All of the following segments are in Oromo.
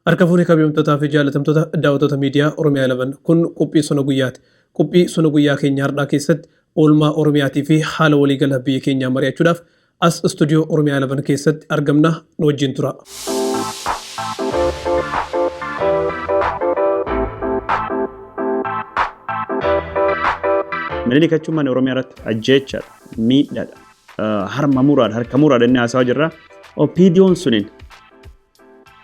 Harka fuunee kabajamtootaa fi jaalatamtoota daawwattoota miidiyaa Oromiyaa 11 kun qophii sona guyyaati. Qophii sona guyyaa keenya har'aa keessatti oolmaa Oromiyaatii fi haala waliigala biyya keenyaa mari'achuudhaaf as istuudiyoo Oromiyaa 11 keessatti argamna nu wajjin tura. Minilik jechuun Oromiyaa irratti ajjeechaadha, miidhaadha, harma muraadha, harka muraadha inni haasawaa jirra. Opiidiyoon suniin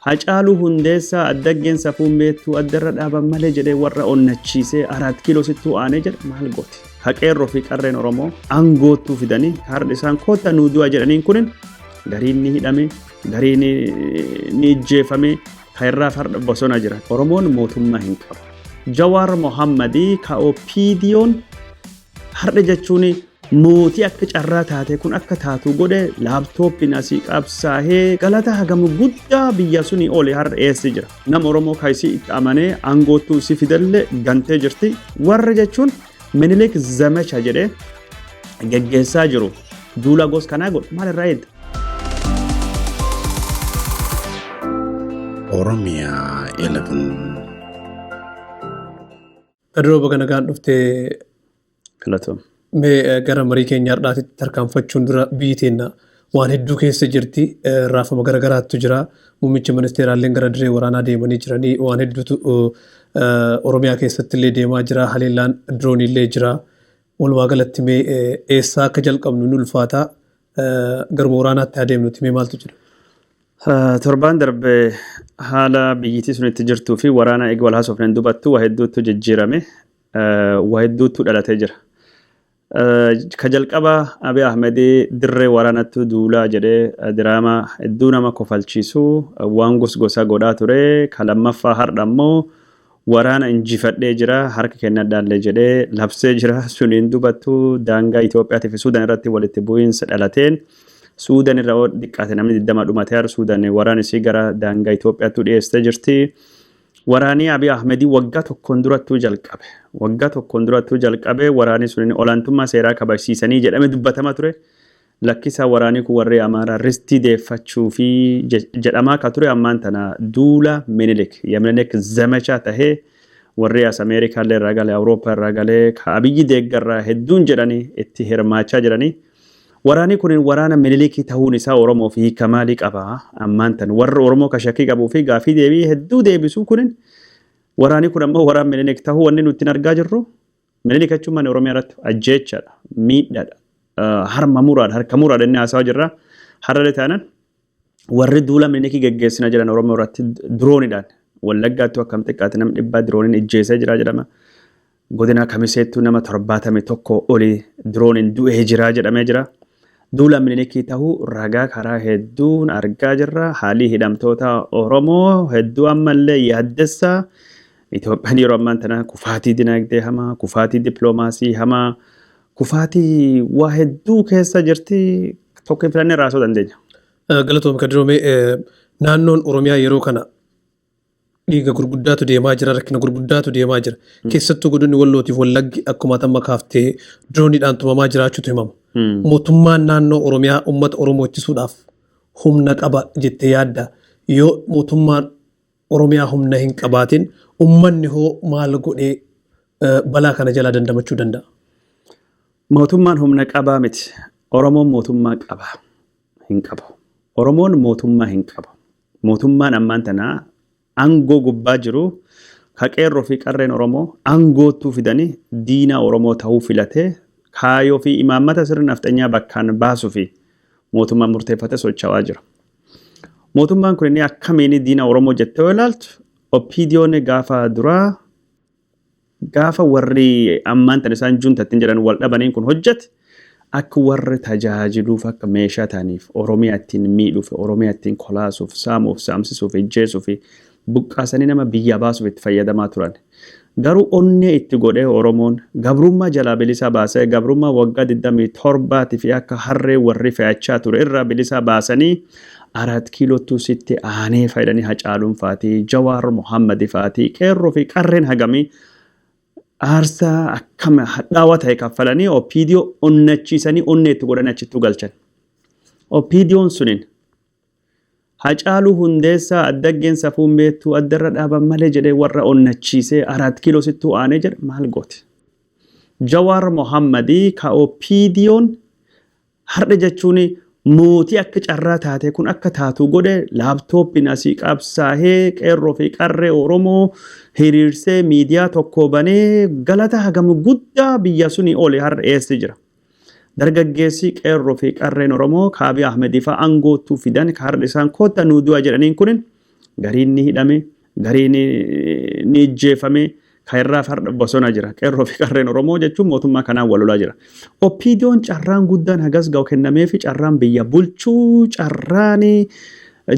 Hacaaluu hundeessaa addaggeen safuun beektuu addarra dhaaban malee jedhee warra onnachiisee 4 kiiloo sittuu aanee jedha maal gooti. Haqeerroo fi qarreen Oromoo aangoottuu fidanii har'a isaan koota nuu du'a jedhaniin kunin gariin ni hidhame, gariin ni ijjeefame, kairraa farda bosona jira. Oromoon mootummaa hin qabu. Jawaar Mohammadii ka opiidiyoon har'a jechuun mootii akka carraa taate kun akka taatu godhe laaptooppiin asii qabsaahee galata hagamu guddaa biyya suni oole har'a eessi jira. Nama Oromoo kaayisii itti amanee aangoottuu si fidalle gantee jirti. Warra jechuun Minilik zamacha jedhee geggeessaa jiru. Duula gos kanaa godhu maal irraa eedda? Oromiyaa 11 Kadroo baga nagaan dhuftee Filatoom. mee gara marii keenya har'aatitti tarkaanfachuun dura biyyi teenya waan hedduu keessa jirti. Raafama garagaraattu jira. Muummichi ministeeraallee gara diree waraanaa deemanii jiranii waan hedduutu Oromiyaa keessatti illee deemaa jira. Haleellaan dirooniillee jira. Walumaa galatti mee eessaa akka jalqabnu nu ulfaata. Garuma waraanaatti adeemnutti mee maaltu jira? Torbaan darbee haala biyyittii sunitti jirtuu fi waraana eega wal haasofneen dubattu waa hedduutu jijjiirame. Waa hedduutu dhalatee jira. Ka jalqabaa Abiy Ahmed dirree waraanatti duulaa jedhee diraamaa hedduu nama kofalchiisu waan gosgosaa godhaa ture. Ka lammaffaa har'a ammoo waraana injifadhee jira harka kennadhaallee jedhee labsee jira. Suniin dubattu daangaa Itoophiyaatii fi Suudaan irratti walitti bu'iinsa dhalateen Suudaan irra xiqqaate namni 20 dhumatee har Suudaan waraana isii gara daangaa Itoophiyaatti dhiyeessee jirti. Waraanii Abiy Ahmed waggaa tokkoon durattuu jalqabe. Waggaa tokkoon durattuu jalqabe waraanii suniin olaantummaa seeraa kabachiisanii jedhame dubbatama ture. Lakkisaa waraanii kun warree Amaaraa ristii deeffachuu fi jedhamaa ka ture ammaan tana Duula Minilik Minilik zamacha tahee warree as Ameerikaa illee irraa galee Awurooppaa irraa galee ka Abiyyi deeggarraa hedduun jedhanii itti hirmaachaa jiranii. Waraanii kun waraana Minilikii ta'uun isaa Oromoo fi hiika maalii qaba ammaan tan warra Oromoo ka shakkii qabuu fi gaafii deebii hedduu deebisuu kunin waraanii kun ammoo waraana Minilik ta'uu wanni nuti argaa jirru Minilik jechuun Oromiyaa irratti ajjeechaadha, miidhaadha, harma muraadha, harka muraadha inni haasawaa jirra. Har'a taanan warri duula Minilikii geggeessina jiran Oromoo irratti dirooniidhaan Wallaggaatti akkam xiqqaate nama 100 dirooniin ijjeesee jira jedhama. Godina Kamiseettuu nama 71 olii dirooniin du'ee jira jedhamee jira. Duula Minilikii ta'uu ragaa karaa hedduun argaa jirra. Haalli hidhamtoota Oromoo hedduu ammallee yaaddessaa. Itoophiyaan yeroo ammaan tana kufaatii dinagdee hamaa, kufaatii dippiloomaasii hamaa, kufaatii waa hedduu keessa jirti. Tokko filannee raasuu dandeenya. Galatoom Kadiroomee naannoon Oromiyaa yeroo kana dhiiga gurguddaatu deemaa jira, rakkina gurguddaatu deemaa jira. Keessattuu godinni Wallootiif Wallaggi akkuma tamma kaaftee dirooniidhaan tumamaa jiraachuutu himama. Mootummaan naannoo Oromiyaa uummata Oromoo ittisuudhaaf humna qaba jettee yaadda. Yoo mootummaan Oromiyaa humna hin qabaatin uummanni hoo maal godhee balaa kana jalaa dandamachuu danda'a? Mootummaan humna qabaa miti. Oromoon mootummaa qaba. Hin qabu. Oromoon mootummaa hin qabu. Mootummaan ammaan tanaa aangoo gubbaa jiru haqeerroo fi qarreen Oromoo aangoottuu fidanii diina Oromoo ta'uu filatee kaayoo fi imaammata sirna nafxanyaa bakkaan baasuu fi mootummaan murteeffate socho'aa jira. Mootummaan kun inni akkamiin diina Oromoo jettee yoo ilaaltu opiidiyoon gaafa duraa gaafa warri ammaan tan isaan juuntattiin jedhan wal dhabaniin kun hojjete akka warri tajaajiluuf akka meeshaa ta'aniif Oromiyaa ittiin miidhuuf Oromiyaa ittiin kolaasuuf saamuuf saamsisuuf ijjeesuuf buqqaasanii nama biyya baasuuf itti fayyadamaa turan. Garuu onnee itti godhee Oromoon gabrummaa jalaa bilisaa baasee gabrummaa waggaa 27 fi akka harree warri fe'achaa ture irraa bilisaa baasanii 4 kiilootu sitti aanee fayyadanii Hacaaluun faatii Jawaar Mohammadii faatii qeerroo fi qarreen hagamii aarsaa akkam hadhaawaa ta'e kaffalanii opiidiyoo onnachiisanii onnee itti godhan achittuu galchan. Opiidiyoon suniin Hacaaluu hundeessaa addaggeen safuun beektu addarra dhaaban malee jedhee warra onnachiisee 4 kiiloo sittuu aanee jedhe maal goote. Jawaar Mohammadii ka OPDO'n har'a jechuun mootii akka carraa taate kun akka taatu godhe laaptooppiin asii qabsaahee qeerroo fi qarree Oromoo hiriirsee miidiyaa tokko banee galata hagam guddaa biyya suni oole har'a eessi jira. Dargaggeessi qeerroo fi qarreen Oromoo Kaabii Ahmedii fa'a aangootuu fidan har'a isaan koota nuu du'a jedhaniin kunin gariin ni hidhame, gariin ni ijjeefame, kairraa farda bosona jira. Qeerroo fi qarreen Oromoo jechuun mootummaa kanaan wal lolaa jira. OPDO'n carraan guddaan hagas ga'u kennamee fi carraan biyya bulchuu, carraan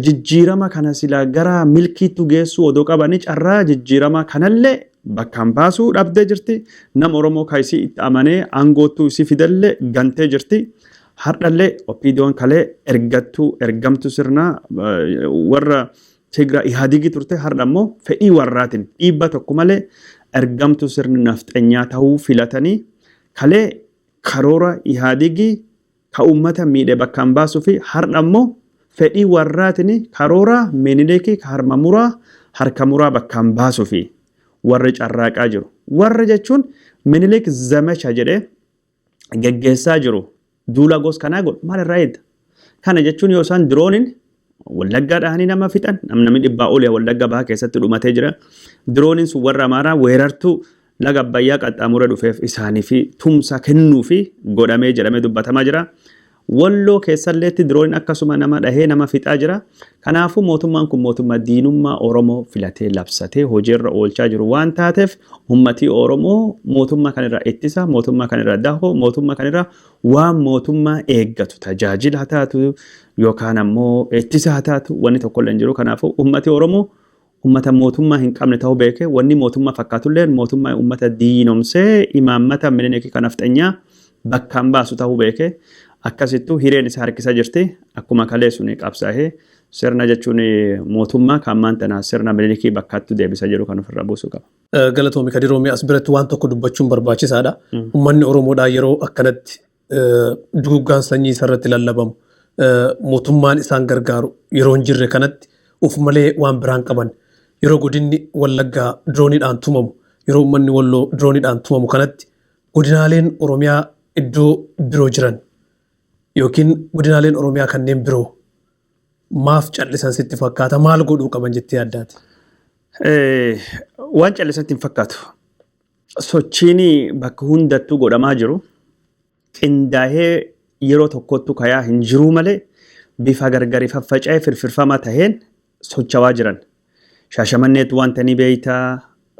jijjiirama kana sila gara milkiitu geessu odoo qabanii carraa jijjiirama kanallee bakkaan baasuu dhabdee jirti. Nama Oromoo kaayisii itti amanee aangootuu isii fidallee gantee jirti. Har'allee OPDO'n kalee ergamtu sirna warra Tigra Ihadigi turte har'a immoo fedhii warraatiin dhiibba tokko malee ergamtu sirni nafxanyaa ta'uu filatanii kalee karoora Ihadigi ka uummata miidhe bakkaan baasuu fi har'a immoo fedhii warraatiin karoora Minilik harka muraa bakkaan baasuu fi warri carraaqaa jiru. Warra jechuun Minilik zamacha jedhee geggeessaa jiru. Duula gos kanaa godhu maal irraa eedda? Kana jechuun yoo isaan dirooniin Wallaggaa dhahanii nama fixan namni dhibbaa olee Wallagga bahaa keessatti dhumatee jira. Dirooniin sun warra Amaaraa weerartuu laga Abbayyaa qaxxaamura dhufeef isaanii fi tumsa kennuu fi godhamee jedhamee dubbatamaa jira. Walloo keessalleetti dirooniin akkasuma nama dhahee nama fixaa jira. Kanaafuu mootummaan kun mootummaa diinummaa Oromoo filatee labsatee hojiirra oolchaa jiru waan taateef uummatii Oromoo mootummaa kanarraa ittisa, mootummaa kanarraa dahoo, mootummaa kanarraa waan mootummaa eeggatu tajaajila haa taatu yookaan ammoo ittisa haa taatu wanni tokko illee hin jiru. Kanaafuu uummatii Oromoo uummata mootummaa hin qabne ta'uu beekee wanni mootummaa fakkaatullee mootummaa uummata diinomsee imaammata Minilik kan nafxanyaa bakkaan baasu ta'uu beekee akkasittuu hireen isa harkisa jirti. Akkuma kalee suni qabsaa'ee sirna jechuun mootummaa kan maantana sirna Minilikii bakkaatti deebisa jedhu kan ofirraa buusuu qaba. Galatoomi Kadiroomii as biratti waan tokko dubbachuun barbaachisaadha. Uummanni Oromoodhaa yeroo akkanatti duguuggaan sanyii isarratti lallabamu mootummaan isaan gargaaru yeroo hin jirre kanatti uf malee waan biraan qaban yeroo godinni Wallaggaa dirooniidhaan tumamu yeroo uummanni Walloo dirooniidhaan tumamu kanatti godinaaleen Oromiyaa iddoo biroo jiran yookiin godinaaleen Oromiyaa kanneen biroo maaf callisan sitti fakkaata maal godhuu qaban jettee yaaddaati? Waan callisatti hin fakkaatu. Sochiin bakka hundattuu godhamaa jiru qindaa'ee yeroo tokkottu kayaa hin jiruu malee bifa gargari faffaca'ee firfirfamaa taheen sochawaa jiran. Shaashamanneetu wanta ni beeytaa,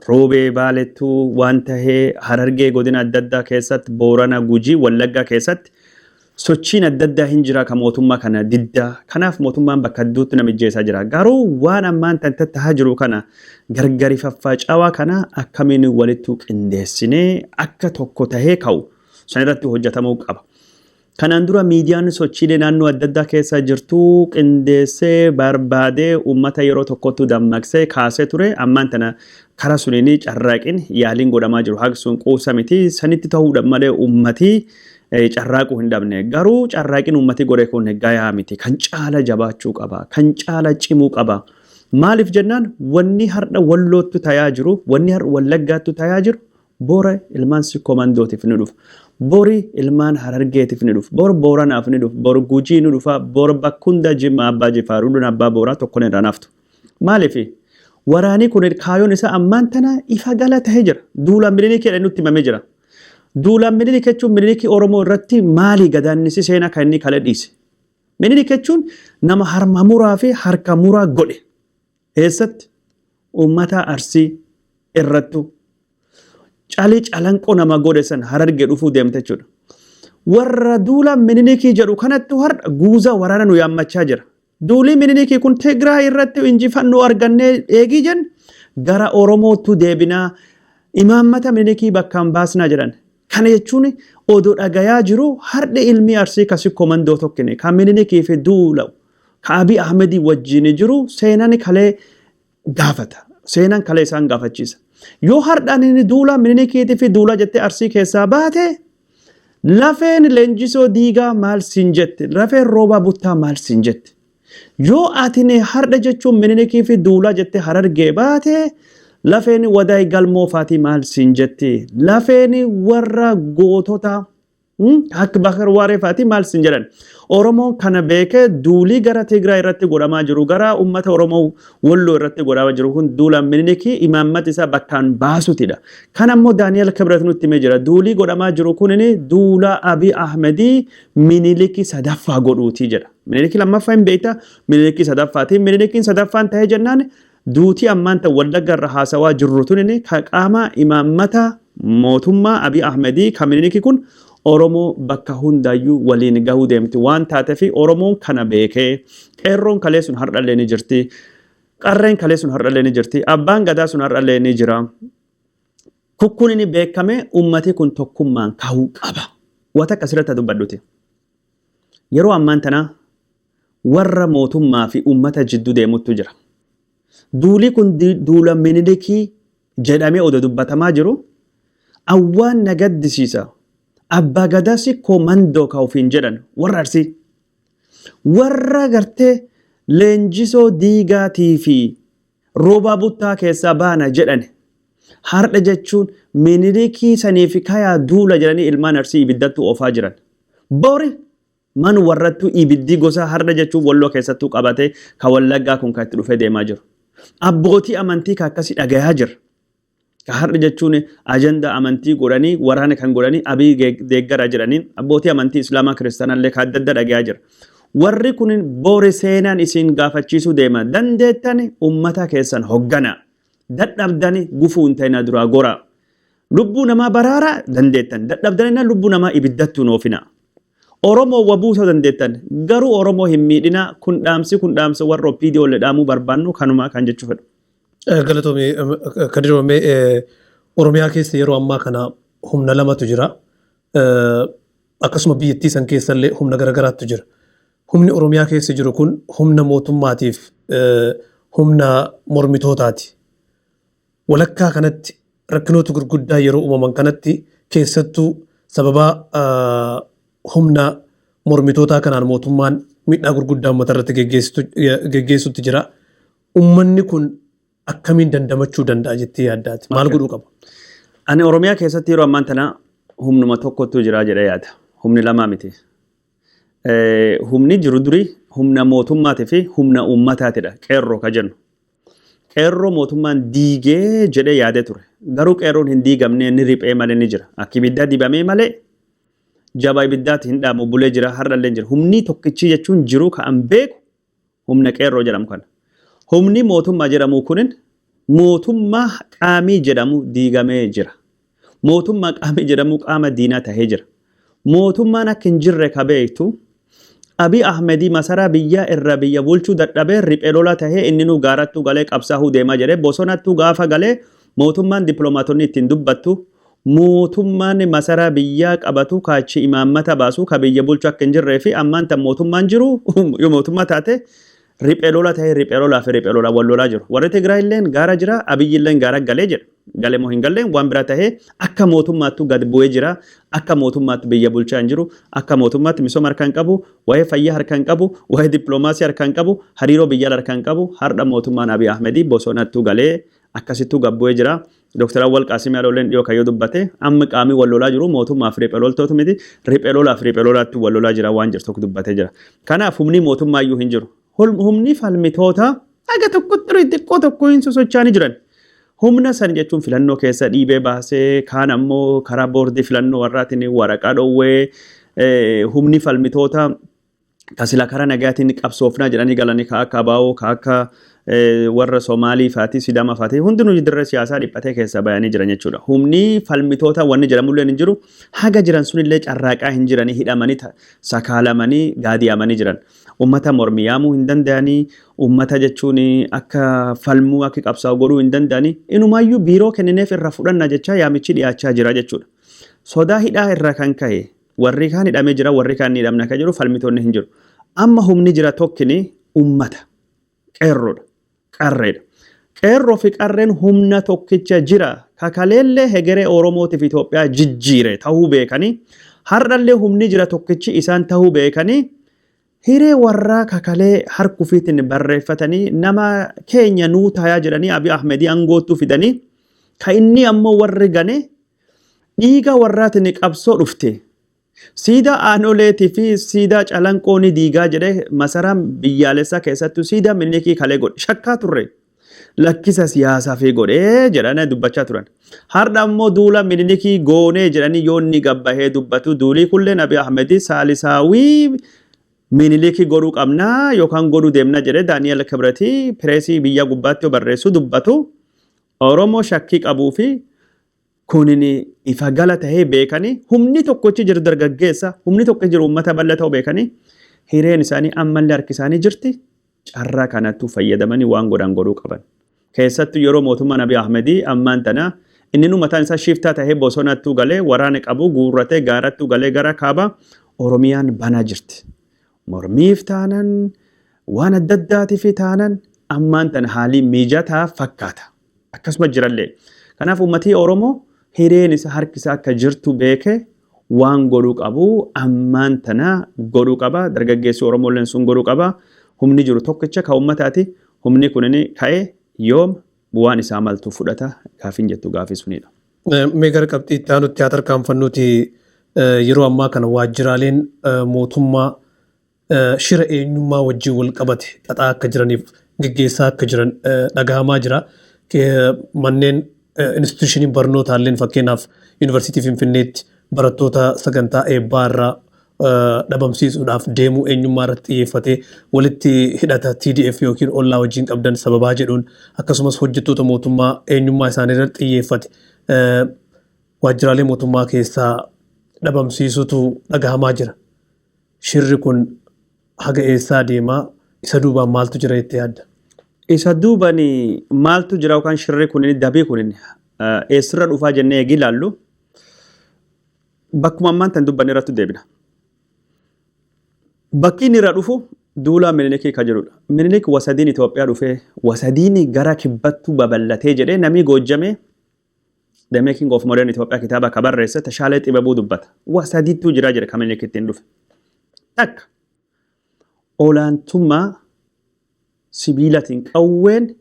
Roobee Baaleettu waan tahee Harargee godina adda addaa keessatti, Boorana, Gujii, Wallaggaa keessatti sochiin adda addaa hin jira kan mootummaa kana diddaa. Kanaaf mootummaan bakka hedduutti namijjeessaa jira. Garuu waan ammaan tan tattahaa jiru kana gargari faffaca'aa kana akkamiin walittu qindeessinee akka tokko tahee ka'u sanirratti hojjetamuu qaba. Kanaan dura miidiyaan sochiilee naannoo adda addaa keessa jirtu qindeessee barbaadee uummata yeroo tokkottu dammaqsee kaasee ture. Ammaan tana karaa suniin carraaqin yaaliin godhamaa jiru. Haga sun quusa miti sanitti ta'uudha malee uummatii carraaquu hin dhabne. Garuu carraaqin uummatii godhe kun gayaa miti. Kan caala jabaachuu qaba. Kan caala cimuu qaba. Maaliif jennaan wanni har'a Wallootti tayaa jiru, wanni har'a Wallaggaatti tayaa jiru boora ilmaan komandootiif ni dhufa. Bori ilmaan Harargeetiif ni dhufa. Bor Booranaaf ni dhufa. Bor Gujii ni dhufa. Bor Bakkunda Jimma Abbaa Jifaaruu Dun Abbaa Booraa tokko irraa naftu. Maaliif waraanii kun kaayoon isaa ammaan tana ifa gala tahee jira. Duula Minilik jedhanii nutti himamee jira. Duula Minilik jechuun Minilik Oromoo irratti maali gadaannisi seenaa kan inni kala dhiise. Minilik jechuun nama harma muraa fi harka muraa godhe. Eessatti uummata Arsii irrattu calii calanqoo nama godhe san Harargee dhufuu deemte jechuudha. Warra duula Minilikii jedhu kanatti har'a guuza waraana nu yaammachaa jira. Duuli Minilikii kun Tigraay irratti injifannoo argannee eegii jenna gara Oromootti deebinaa imaammata Minilikii bakkaan baasnaa jedhan. Kana jechuun odoo dhagayaa jiru har'a ilmi Arsii kasi komandoo tokkine kan Minilikii fi duula ka Abiy Ahmedii wajjin jiru seenaan kalee gaafata. Seenaan kalee isaan gaafachiisa. Yoo har'aan inni duula Minilikiitii fi duula jettee Arsii keessaa baate lafeen Leenjisoo Diigaa maal siin jette? Lafeen Roobaa Buttaa maal siin jette? yoo atine har'a jechuun Minilikii fi Duulaa jettee Harargee baate lafeen wadaay galmoo faatii maal siin jetti lafeen warra gootota akka bakar waaree faatii maal siin jedhan Oromoon kana beekee duulii gara Tigraay irratti godhamaa jiru gara ummata Oromoo Walloo irratti godhamaa jiru kun Duula Minilikii imaammata isaa bakkaan baasutidha. Kan ammoo Daani'el Kibret nutti himee jira duulii godhamaa jiru kunini Duula Abiy Ahmedii Minilikii sadaffaa godhuutii jedha. Minilikii lammaffaa hin beekta Minilikii sadaffaati. Minilikiin sadaffaan ta'ee jennaan duutii ammaan ta'e Wallagga irra haasawaa jirru tunini qaama imaammata mootummaa Abiy Ahmedii kan Minilikii kun Oromoo bakka hundaayyuu waliin gahuu deemti waan taateef Oromoon kana beekee qeerroon kalee sun har'allee ni jirti qarreen kalee sun har'allee ni jirti abbaan gadaa sun har'allee ni jira kukkuun inni beekame ummati kun tokkummaan kahuu qaba wata akkasirratti dubbadhuti yeroo ammaan tana warra mootummaa fi ummata jidduu deemuttu jira duulii kun Duula Minilikii jedhamee odoo dubbatamaa jiru awwaan nagaddisiisa Abba gadasi komando kaufin jedhan warra Arsii warra gartee leenjisoo diigaatii fi rooba buttaa keessaa baana jedhan har'a jechuun Minilikii saniif kayaa Duula jedhanii ilmaan Arsii ibiddattu oofaa jiran boori man warrattu ibiddi gosa har'a jechuun Walloo keessattuu qabate ka Wallaggaa kun kan itti dhufee deemaa jiru abbootii amantii ka akkasii dhagayaa jira har'a jechuun ajenda amantii godhanii waraana kan godhanii Abiy deeggara jedhaniin abbootii amantii Islaamaa Kiristaanallee ka adda adda dhagayaa jira warri kun boori seenaan isin gaafachiisuu deema dandeettan ummata keessan hoggana dadhabdani gufuun ta'ina dura gora lubbuu namaa baraara dandeettan dadhabdani lubbuu namaa ibiddattu noofina Oromoo wabuusoo dandeettan garuu Oromoo hin miidhina kun dhaamsa warra OPDO le dhaamuu barbaannu kanuma kan jechuu fedhu Galatoomii kadiromee Oromiyaa keessa yeroo ammaa kana humna lamatu jira. Akkasuma biyyattii san keessallee humna garagaraatu jira. Humni Oromiyaa keessa jiru kun humna mootummaatiif humna mormitootaati. Walakkaa kanatti rakkinoota gurguddaa yeroo uumaman kanatti keessattuu sababa humna mormitootaa kanaan mootummaan miidhaa gurguddaa uummata irratti geggeessutti jira. Uummanni kun akkamiin dandamachuu danda'a jettee yaaddaati maal godhuu qaba ani Oromiyaa keessatti yeroo ammaan tana humnuma tokkotu jira jedhee yaada humni lama miti humni jiru durii humna mootummaatii fi humna uummataatidha qeerroo ka jennu qeerroo mootummaan diigee jedhee yaadee ture garuu qeerroon hin diigamne ni riphee malee ni jira akka ibiddaa dibamee malee jaba ibiddaatti hin dhaamu bulee jira har'allee jira humni tokkichi jechuun jiru kan beeku humna qeerroo jedhamu kana humni mootummaa jedhamu kunin mootummaa qaamii jedhamu diigamee jira. Mootummaa qaamii jedhamu qaama diinaa tahee jira. Mootummaan akka hin jirre ka beektu Abiy Ahmedii masaraa biyyaa irra biyya bulchuu dadhabee riphee lola tahee inni nu gaarattuu galee qabsaa'uu deemaa jedhee bosonattuu gaafa galee mootummaan dippiloomaatonni ittiin dubbattu mootummaan masaraa biyyaa qabatu kaachi imaammata baasu ka biyya bulchuu akka hin jirree fi ammaan tan mootummaan jiru yoo mootummaa taate riphee lola tahee riphee lolaa fi riphee lola wal lolaa jiru. Warri Tigraay illeen gaara jira, Abiy illeen gaara galee jira. Galee moo hin galleen waan bira tahee akka mootummaattu gad bu'ee jira, akka mootummaatti biyya bulchaa hin jiru, akka mootummaatti misooma harkaan qabu, waa'ee fayyaa harkaan qabu, waa'ee dippiloomaasii harkaan qabu, hariiroo biyyaa harkaan qabu, har'a mootummaan Abiy Ahmedii bosonattuu galee akkasittuu gad bu'ee jira. Dr. Awwal Qaasim Yaalolleen dhiyoo kayyoo dubbate amma qaamii wal lolaa jiru mootummaa fi riphee loltootu miti riphee lolaa fi riphee lolaatti wal lolaa jira waan jirtu dubbatee jira. Kanaaf humni mootummaa iyyuu hin jiru. Humni falmitoota aga tokkotti xiqqoo tokko hin sosochaanii jiran. Humna san jechuun filannoo keessa dhiibee baasee kaan ammoo karaa boordii filannoo warraatiin waraqaa dhoowwee humni falmitoota kasila karaa nagaatiin qabsoofnaa jedhanii galanii ka akka Abaawoo ka akka warra Somaalii faatii Sidaama faatii hundinuu dirree siyaasaa dhiphatee keessa bayanii jiran jechuudha. Humni falmitoota wanni jedhamullee hin jiru haga jiran sunillee carraaqaa hin jiranii hidhamanii sakaalamanii gaadi'amanii jiran. Ummata mormiyaamuu hin danda'anii ummata jechuun akka falmuu akka qabsaa'u godhuu hin danda'anii inumaayyuu biiroo kennineef irra fudhanna jechaa yaamichi dhiyaachaa jira jechuudha. Sodaa hidhaa irra kan ka'e warri kaan hidhamee jira warri kaan ni hidhamna kan jiru falmitoonni hin jiru. Amma humni jira tokkini ummata qeerroodha. Qarreedha. Qeerroo fi qarreen humna tokkicha jira. Kakaleellee hegeree Oromootiif Itoophiyaa jijjiire ta'uu beekanii har'allee humni jira tokkichi isaan ta'uu beekanii hiree warraa kakalee harkufiitiin barreeffatanii nama keenya nuu taayaa jedhanii Abiy Ahmedii angootuu fidanii ka inni ammoo warri gane dhiiga warraatiin qabsoo dhufte. Siidaa aanoleetii fi siidaa calanqoonii diigaa jedhee masaraan biyyaalessaa keessattuu siidaa Minilikii kalee godhe shakkaa turre. Lakkisa siyaasaa fi godhee jedhanii dubbachaa turan. Har'a ammoo duula Minilikii goonee jedhanii yoonni gabbahee dubbatu duulii kulleen Abiy Ahmedii saalisaawii Minilikii godhuu qabnaa yookaan godhuu deemna jedhee Daani'el Kibratii pireesii biyya gubbaatti barreessu dubbatu Oromoo shakkii qabuu fi kunini ifa gala tahee beekanii humni tokkochi jiru dargaggeessa humni tokko jiru uummata bal'aa ta'uu beekanii hireen isaanii ammallee harki isaanii jirti carraa kanattuu fayyadamanii waan godhuu qaban. Keessattuu yeroo mootummaan Abiy Ahmedii ammaan tana inni mataan isaa shiftaa tahee bosonattuu galee waraana qabu guurratee gaarattuu galee gara kaaba Oromiyaan banaa jirti. Mormiif taanan waan adda addaatiif taanan ammaan tana haalii mijataa fakkaata. Akkasuma jirallee. Kanaaf uummatii Oromoo hireen isa harki isaa akka jirtu beekee waan godhuu qabu ammaan tana godhuu qaba. Dargaggeessi Oromooleen sun godhuu qaba. Humni jiru tokkicha ka uummataati. Humni kunini ka'ee yoom bu'aan isaa maltuu fudhata gaafin jettu gaafii sunidha. Mee gara qabxii itti aanutti haa tarkaanfannuuti yeroo ammaa kana waajjiraaleen mootummaa shira eenyummaa wajjin wal qabate xaxaa akka jiraniif gaggeessaa akka jiran dhagahamaa jira. Manneen institushiniin barnootaalleen fakkeenyaaf yuunivarsiitii Finfinneetti barattoota sagantaa eebbaa irraa dhabamsiisuudhaaf deemuu eenyummaa irratti xiyyeeffatee walitti hidhata TDF yookiin ollaa wajjin qabdan sababaa jedhuun akkasumas hojjettoota mootummaa eenyummaa isaanii irratti xiyyeeffate waajjiraalee mootummaa keessaa dhabamsiisutu dhagahamaa jira. Shirri kun haga eessaa deemaa isa duubaan maaltu jira jettee yaadda? Isa duubaan maaltu jira yookaan shirri kun dabii kun eessirra dhufaa jennee eegi ilaallu bakkuma ammaan tan dubbanne irratti deebina. Bakki inni irra dhufu duula Minilikii ka jedhudha. Minilik wasadiin Itoophiyaa dhufee wasadiin gara kibbattuu babal'atee jedhee namni goojjamee The Making of Modern Ethiopia kitaaba ka barreesse tashaalee xibabuu dubbata. Wasadiittuu jira jedhe ka Minilik ittiin dhufe. Takka olaantummaa sibiilatiin qawween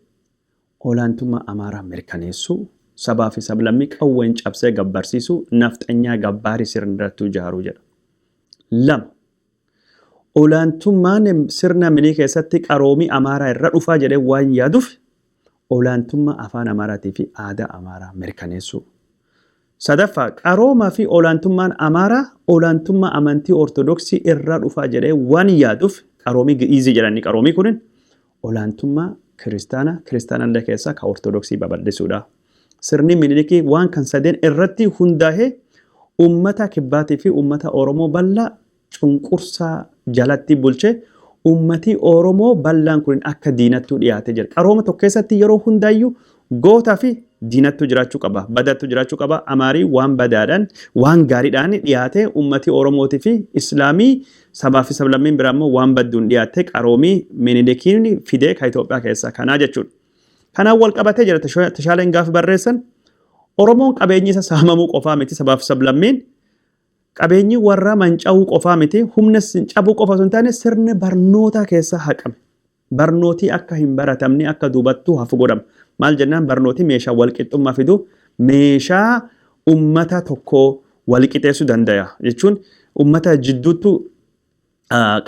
olaantummaa Amaaraa mirkaneessuu sabaa fi sablammii qawween cabsee gabbarsiisuu nafxanyaa gabbaarii sirnirrattuu ijaaruu jedha. Lama olaantummaan sirna Minilik keessatti qaroomii Amaaraa irra dhufaa jedhee waan yaaduuf olaantummaa afaan Amaaraatii fi aadaa Amaaraa mirkaneessuu. Sadaffaa qaroomaa fi olaantummaan Amaaraa olaantummaa amantii Ortodoksii irra dhufaa jedhee waan yaaduuf qaroomii giizii jedhanii qaroomii kunin olaantummaa kiristaanallee keessaa ka Ortodoksii babal'isuudha. Sirni Minilikii waan kan sadeen irratti hundaa'ee uummata kibbaatii fi uummata Oromoo bal'aa cunqursaa jalatti bulchee uummatii Oromoo bal'aan kun akka diinattuu dhiyaatee jira. Qarooma tokko keessatti yeroo hundaayyuu gootaa fi diinattuu jiraachuu qaba. Badattuu jiraachuu qaba. Amaarii waan badaadhaan waan gaariidhaan dhiyaatee uummatii Oromootii fi Islaamii sabaa fi sablammiin biraa immoo waan badduun dhiyaatee qaroomii Minilikiin fidee ka Itoophiyaa keessaa kanaa jechuudha. Kanaan wal qabatee jira tashaaleen gaafa barreessan Oromoon qabeenyi isa saamamuu qofaa miti sabaa fi sablammiin qabeenyi warra manca'uu qofaa miti humna cabuu qofa sun taane sirna barnootaa keessaa haqame. Barnootii akka hin baratamne akka duubattuu hafu godhama. Maal jennaan barnootii meeshaa walqixxummaa fidu meeshaa ummata tokko walqixeessuu danda'a jechuun ummata jidduutti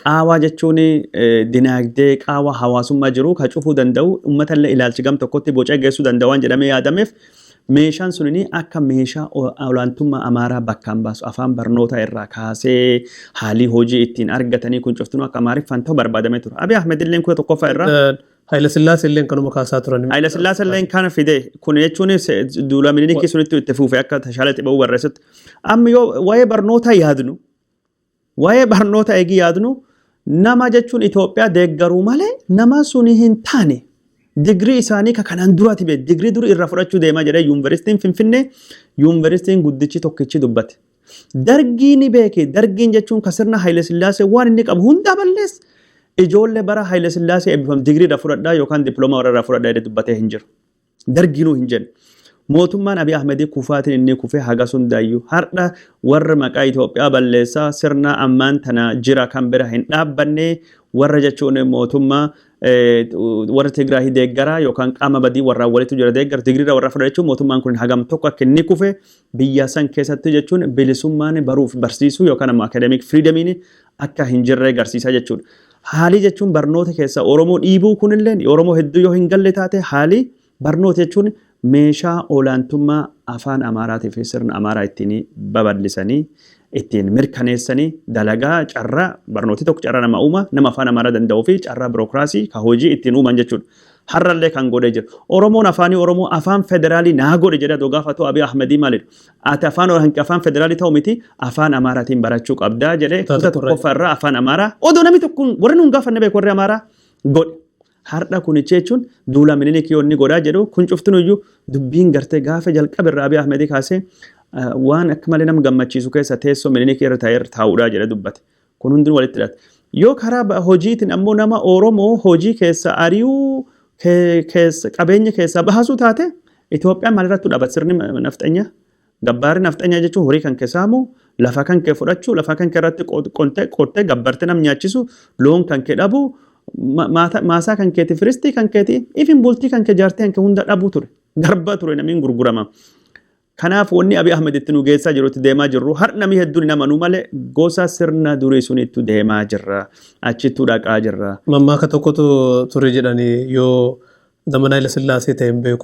qaawaa jechuun dinagdee qaawaa hawaasummaa jiru ka cufuu danda'u ummata illee ilaalchi gam tokkotti boca geessuu danda'u waan jedhamee yaadameef meeshaan sunini akka meeshaa olaantummaa Amaaraa bakkaan baasu afaan barnootaa irraa kaasee haalii hojii ittiin argatanii kun cuftunuu akka Amaariffaan ta'u barbaadamee ture. Abiy Ahmed illee kun tokkoffaa irraa Haile Sillaasee illee kanuma kaasaa turan. Haile Sillaasee illee kana fide kun jechuun duula Minilikii sunitti itti fuufee akka tashaalee xiba'uu barreessutti. Amma yoo waa'ee barnootaa yaadnu waa'ee barnoota eegi yaadnu nama jechuun Itoophiyaa deeggaruu malee nama suni hin taane digrii isaanii ka kanaan duraati be digrii duri irraa fudhachuu deemaa jedhee yuunivarsiitiin Finfinnee yuunivarsiitiin guddichi tokkichi dubbate. Dargiin beeke dargiin jechuun ka sirna Haile Sillaasee waan inni qabu hunda ballees ijoollee bara Haile Sillaasee eebbifam digrii irraa fudhadhaa yookaan dippiloomaa irraa fudhadhaa jedhee dubbatee hin jiru. Dargiinuu hin jennu. mootummaan Abiy Ahmed kufaatiin inni kufee haga sundaayyuu har'a warra maqaa Itoophiyaa balleessaa sirna ammaan tana jira kan bira hin dhaabbanne warra jechuun mootummaa warra Tigraay deeggaraa yookaan qaama badii warra walitti jira deeggar Tigriira warra fudhatu jechuun mootummaan kun hagam tokko akka inni kufe biyya san keessatti jechuun bilisummaan baruuf barsiisuu yookaan ammoo academic freedomiin akka hin jirre agarsiisa jechuudha. Haalii jechuun barnoota keessa Oromoo dhiibuu kunillee Oromoo hedduu yoo hin galle taate haalii barnoota jechuun meeshaa olaantummaa afaan Amaaraatii fi sirna Amaaraa ittiin babal'isanii ittiin mirkaneessanii dalagaa carraa barnooti tokko carraa nama uuma nama afaan Amaaraa danda'uu fi carraa birookiraasii ka hojii ittiin uuman jechuudha. Har'allee kan godhee jira. Oromoon afaanii Oromoo afaan federaalii naa godhe jedha doo gaafatu Abiy Ahmedii maalidha. Ati afaan federaalii ta'u miti afaan Amaaraatiin barachuu qabdaa jedhee kutaa tokkoffaa irraa afaan Amaaraa odoo namni tokko warri nuun gaafanne beeku warri Amaaraa godhe. Har'a kun jechuun duula minilik yoo inni godhaa jedhu kun cuftinuyyuu dubbiin gartee gaafa jalqaba irraa Abiy Ahmedii kaasee waan akka malee nama gammachiisu keessa teessoo minilik irra taa'uudhaa jedhe dubbate. Kun hundi walitti hidhate. Yoo karaa hojiitiin ammoo nama Oromoo hojii keessa ari'uu qabeenya keessaa baasuu taate Itoophiyaan maalirratti dhaabbat sirni nafxanyaa gabbaarri nafxanyaa jechuun horii kan keessaa moo lafa kan kee fudhachuu lafa kan kee irratti qottee gabbartee nam nyaachisu loon kan kee dhabuu maasaa kan keeti firistii kan keeti ifin bultii kan kee jaartee kan kee hunda dhabuu ture garbaa ture namiin gurgurama. Kanaaf wanni Abiy Ahmed itti nu geessaa jirutti deemaa jirru har namni hedduun nama nu malee gosa sirna durii sunitti deemaa jirra achittuu dhaqaa jirra. Mammaaka tokkotu ture jedhanii yoo ዘመናዊ ለስላሴ ተንበኩ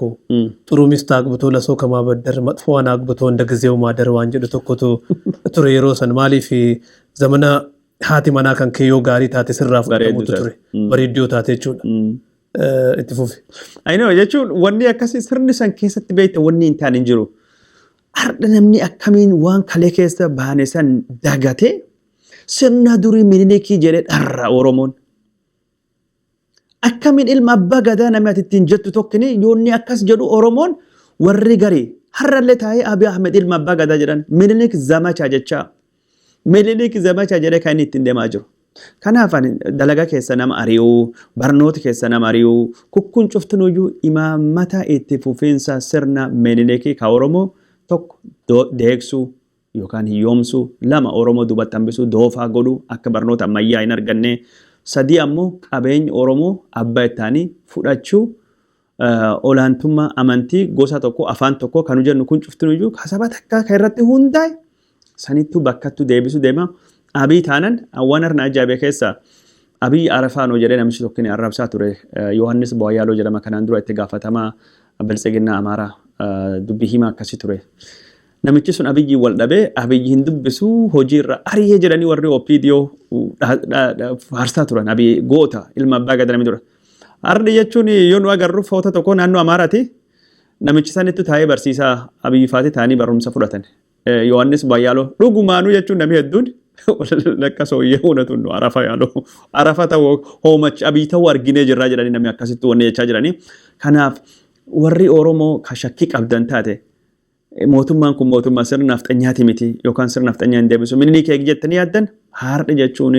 ጥሩ ሚስት አግብቶ ለሰው ከማበደር መጥፎዋን አግብቶ እንደ ጊዜው ማደር ዋንጀዱ ተኮቱ ቱሬ የሮሰን ማሊፊ ዘመና ሃቲ መና ከን ከዮ ጋሪ ታቴ ስራፍ ቀሙቱ ቱሬ በሬዲዮ ታቴ ቹ ኢትፉፍ አይ ኖ የቹ ወኒ አከሲ ስርንሰን ከሰት ቤት ወኒ እንታን እንጅሩ አርደ ነምኒ አከሚን ዋን ከሌ ከሰ ባነሰን ዳጋቴ ስና ዱሪ ሚኒሊክ ጀለ ዳራ ኦሮሞን akkamin ilma abbaa gadaa namatti ittiin jettu tokkini yoonni akkas jedhu Oromoon warri gari har'allee taa'ee Abiy Ahmed ilma abbaa gadaa jedhan Minilik zamacha jecha Minilik zamacha jedhee kan ittiin deemaa jiru. Kanaaf dalagaa keessa nama ari'uu barnoota keessa nama ari'uu kukkun cuftunuyyuu imaammata itti fufiinsa sirna Minilik ka Oromoo tokko deeksuu yookaan hiyyoomsuu lama Oromoo duubatti hambisuu doofaa godhuu akka barnoota ammayyaa hin arganne. Sadii ammoo qabeenya Oromoo abbaa ittaanii fudhachuu olaantummaa amantii gosa tokko afaan tokko kan jennu kun cuftinuyyuu kasaba takka kan irratti hundaa'e sanittuu bakkattuu deebisuu deema. Abiy taanan waan arna ajaa'ibee keessa Abiy Arafaanoo jedhee namichi tokko ni arrabsaa ture Yohaannis Booyyaaloo jedhama kanaan dura itti gaafatamaa biltsiginnaa Amaaraa dubbii himaa akkasii ture. Namichi sun Abiyyi wal dhabee Abiyyi hin dubbisu hojiirra ari'ee jedhanii warri OPDO faarsaa turan Abiy goota ilma abbaa gadaa namni dura. Ardi jechuun yoo nu agarru foota tokko naannoo Amaaraati namichi sanitti taa'ee barsiisaa Abiyyi faati taa'anii barumsa fudhatan. Yohaannis Booyyaaloo dhugumaanuu jechuun namni hedduun lakka sooyyee hunatuun arafa yaaloo arafa ta'uu hoomachi Abiyyi ta'uu arginee jirraa jedhanii namni akkasitti wanni jechaa jiranii. Kanaaf warri Oromoo ka shakkii qabdan taate mootummaan kun mootummaa sirna nafxanyaati miti yookaan sirna nafxanyaa hin deebisu Minilik jettanii yaaddan har'a jechuun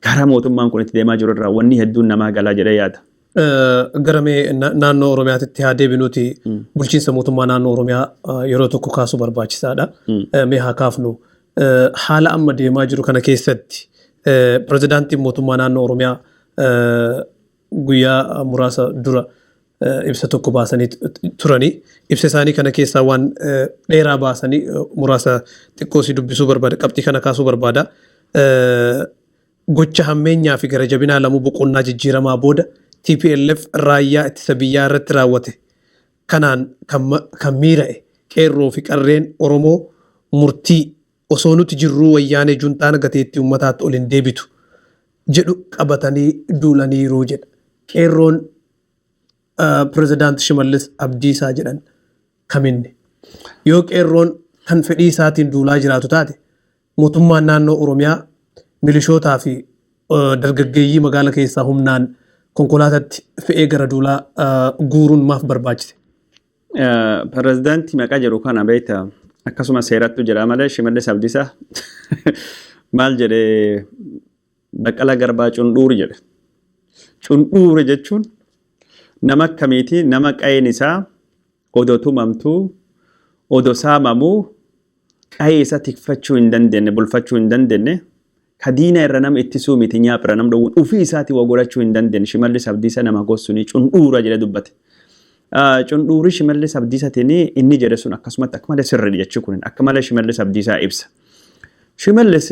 gara mootummaan kun itti deemaa jiru irraa wanni hedduun namaa galaa jedhee yaada. Garamee naannoo Oromiyaatti haa deebinuuti bulchiinsa mootummaa naannoo Oromiyaa yeroo tokko kaasuu barbaachisaadha. Mee haa kaafnu haala amma deemaa jiru kana keessatti pirezidaantiin mootummaa naannoo Oromiyaa guyyaa muraasa dura ibsa tokko baasanii turanii ibsa isaanii kana keessaa waan dheeraa baasanii muraasa xiqqoosii dubbisuu barbaada qabxii kana kaasuu barbaada. Gocha hammeenyaa fi gara jabinaa lamuu boqonnaa jijjiiramaa booda TPLF raayyaa ittisa biyyaa irratti raawwate kanaan kan miira'e qeerroo fi qarreen Oromoo murtii osoo nuti jirruu wayyaanee juntaan gateetti uummataatti ol hin deebitu jedhu qabatanii duulaniiruu jedha. Qeerroon pirezidaanti Shimallis Abdiisaa jedhan kaminni yoo qeerroon kan fedhii isaatiin duulaa jiraatu taate mootummaan naannoo Oromiyaa milishootaa fi dargaggeeyyii magaala keessaa humnaan konkolaataatti fe'ee gara duulaa guuruun maaf barbaachise? Pirezidaantii maqaa jedhu kana beektaa akkasuma seerattu jedha malee Shimallis Abdiisaa maal jedhee Baqqalaa Garbaa cundhuuri jedhe. Cundhuuri jechuun nama akkamiiti nama qa'een isaa odoo tumamtuu odoo saamamuu qa'ee isa tikfachuu hin dandeenye bulfachuu hin dandeenye ka diina irra nama ittisuu miti nyaapira nam dhowwuun ufii isaati waa godhachuu hin dandeenye Shimallis Abdiisaa nama gossuni cundhuura jedhe dubbate. Cundhuuri Shimallis Abdiisaatiin inni jedhe sun akkasumatti akka malee sirrii jechuu kun akka malee Shimallis Abdiisaa ibsa. Shimallis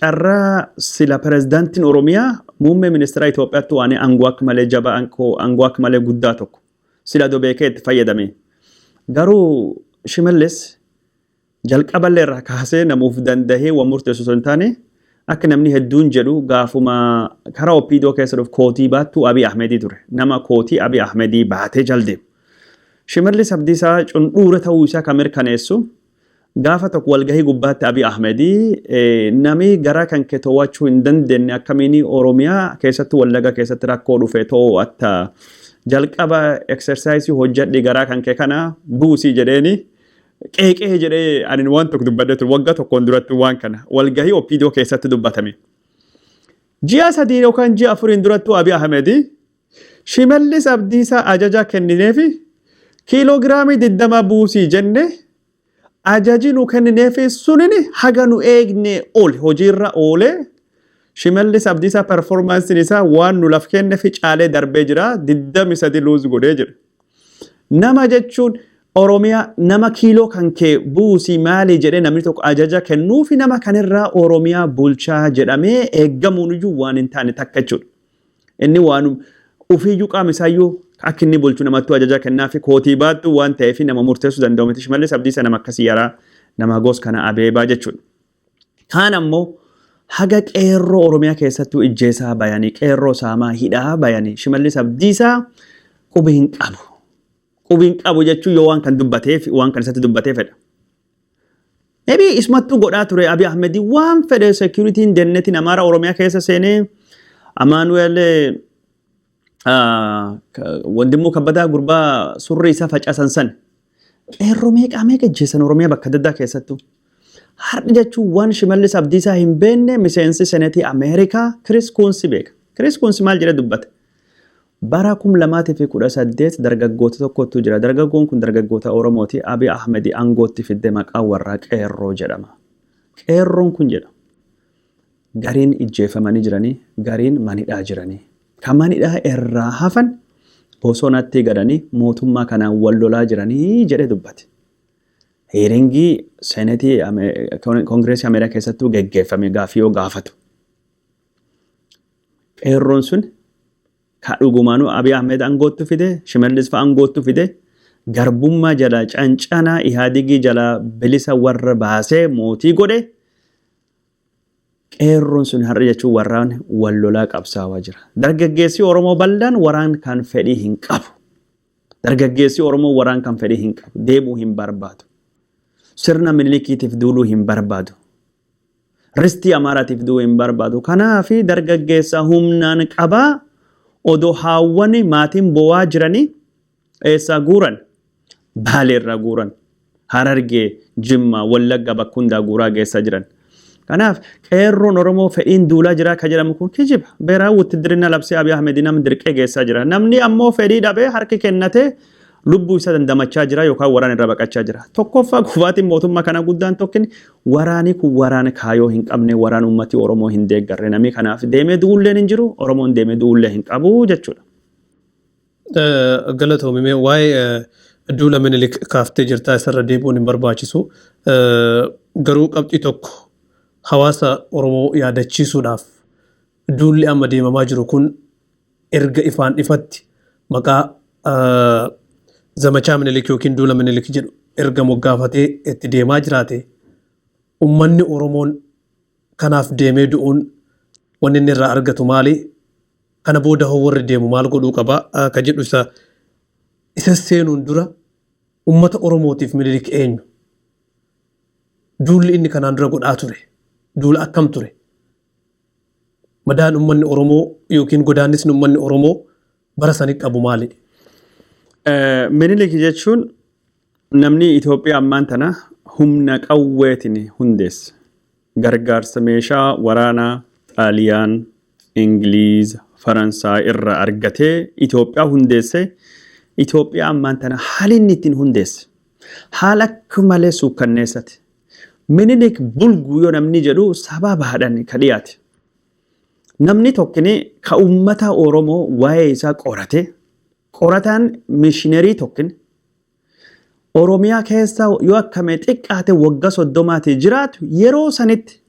carraa sila pirezidaantiin Oromiyaa muummee ministeera Itoophiyaatti waan aangoo akka malee jabaa aangoo akka malee guddaa tokko sila dobeekee itti fayyadame. Garuu Shimallis jalqaballee irraa kaasee namuuf dandahee waan murteessu sun taane akka namni hedduun jedhu gaafuma karaa Oppiidoo keessa dhufu kootii baattu Abiy Ahmedii ture. Nama kootii Abiy Ahmedii baatee jaldeemu. Shimallis Abdiisaa cundhuura ta'uu isaa kan mirkaneessu gaafa tokko walgahii gubbaatti Abiy Ahmedii nami garaa kan kee to'achuu hin dandeenye akkamiin Oromiyaa keessatti Wallaga keessatti rakkoo dhufe to'atta jalqaba exersaayisii hojjedhi garaa kan kee kana buusii jedheeni qeeqee jedhee ani waan tokko dubbadde ture waggaa tokkoon duratti waan kana walgahii Oppiidoo keessatti dubbatame. Ji'a 3 yookaan ji'a 4 duratti Abiy Ahmedii Shimallis Abdiisaa ajaja kennineefi kiiloogiraamii 20 buusii jenne ajaji nu kennineefi sunini haga nu eegne oole hojiirra oole Shimallis Abdiisaa performansiin isaa waan nu laf kenneefi caalee darbee jira 23 luuz godhee jira. Nama jechuun Oromiyaa nama kiiloo kan kee buusii maali jedhee namni tokko ajaja kennuufi nama kanirraa Oromiyaa bulchaa jedhamee eeggamuun iyyuu waan hin taane takka jechuudha. Inni waan ufiiyyuu qaama isaayyuu akka inni bulchu namattuu ajaja kennaafi kootii baattu waan ta'eef nama murteessuu danda'u miti. Shimallis Abdiisaa nama akkasii yaraa nama gos kana abeebaa jechuudha. Kaan ammoo haga qeerroo Oromiyaa keessattuu ijjeesaa bayanii qeerroo saamaa hidhaa bayanii Shimallis Abdiisaa qubi hin qabu. Qubiin qabu jechuun yoo waan kan dubbateef waan kan isatti dubbatee fedha. Maybe ismattuu godhaa ture Abiy Ahmedii waan fedhe security'n dennetiin Amaara Oromiyaa keessa seenee Amaanuel wandimmoo kabbadaa gurbaa surri isaa facaasan san qeerroo meeqa ijjeessan Oromiyaa bakka addaa keessattuu. Har'i jechuun waan Shimallis Abdiisaa hin beekne miseensi senetii Ameerikaa Chris Coons beeka. Chris Coons maal jedhee dubbate? Bara 2018 dargaggoota tokkotu jira. Dargaggoon kun dargaggoota Oromooti. Abiy Ahmedii aangootti fidde maqaa warraa qeerroo jedhama. Qeerroon kun jedha. Gariin ijjeefamanii jiranii, gariin manidhaa jiranii. Kan manidhaa irraa hafan bosonatti gadanii mootummaa kanaan wal lolaa jiranii jedhee dubbate. Heeringii senetii Koongireesii Ameerikaa keessattuu geggeeffame gaaffii yoo gaafatu. Qeerroon sun kadhugumaanu Abiy Ahmed aangootti fide Shimallis fa aangootti fide garbummaa jala cancanaa Ihaadigii jala bilisa warra baasee mootii godhe qeerroon sun har'a jechuun warraan wal lolaa qabsaawaa jira. Dargaggeessi Oromoo bal'aan waraan kan fedhii hin qabu. Dargaggeessi Oromoo waraan kan fedhii hin qabu. Deemuu hin barbaadu. Sirna Minilikiitiif duuluu hin barbaadu. Ristii Amaaraatiif duuluu hin barbaadu. Kanaafi dargaggeessa humnaan qabaa odoo haawwani maatiin bo'aa jiranii eessaa guuran Baaleerraa guuran Harargee Jimmaa Wallagga bakka hundaa guuraa geessaa jiran. Kanaaf qeerroon Oromoo fedhiin duulaa jira ka jedhamu kun kijiba. Beeraa wuttiddirina labsee Abiy Ahmedii nam dirqee geessaa jira. Namni ammoo fedhii dhabee harki kennatee lubbuu isa dandamachaa jira yookaan waraan irra baqachaa jira. Tokkoffaa kufaatiin mootummaa kana guddaan tokkin waraanii kun waraana kaayoo hin qabne waraan ummati Oromoo hin deeggarre namni kanaaf deemee duulleen hin jiru Oromoon deemee duullee hin qabu jechuudha. Galatoomime waa'ee Duula Minilik kaaftee jirtaa isarra deebi'uun hin barbaachisu. Garuu qabxii tokko hawaasa Oromoo yaadachiisuudhaaf duulli amma deemamaa jiru kun erga ifaan ifatti maqaa zamachaa Minilik yookiin Duula Minilik jedhu erga moggaafatee itti deemaa jiraate ummanni Oromoon kanaaf deemee du'uun wanni inni irraa argatu maali? Kana booda hoo warri deemu maal godhuu qaba? Ka jedhu isa seenuun dura ummata Oromootiif Minilik eenyu? Duulli inni kanaan dura godhaa ture. Duula akkam ture? Madaan ummanni Oromoo yookiin godaannisni ummanni Oromoo bara sanii qabu maali? Minilik jechuun namni Itoophiyaa ammaan tana humna qawweetiin hundeesse. Gargaarsa meeshaa waraanaa Xaaliyaan, Ingiliiz, Faransaay irraa argatee Itoophiyaa hundeesse Itoophiyaa ammaan tana haalli inni ittiin hundeesse haala akka malee suukkanneessate. Minilik bulguu yoo namni jedhu sababaadhaan ka dhiyaate. Namni tokkini ka uummata Oromoo waa'ee isaa qorate qorataan mishiinarii tokkin Oromiyaa keessa yoo akkame xiqqaate waggaa 30 jiraatu yeroo sanitti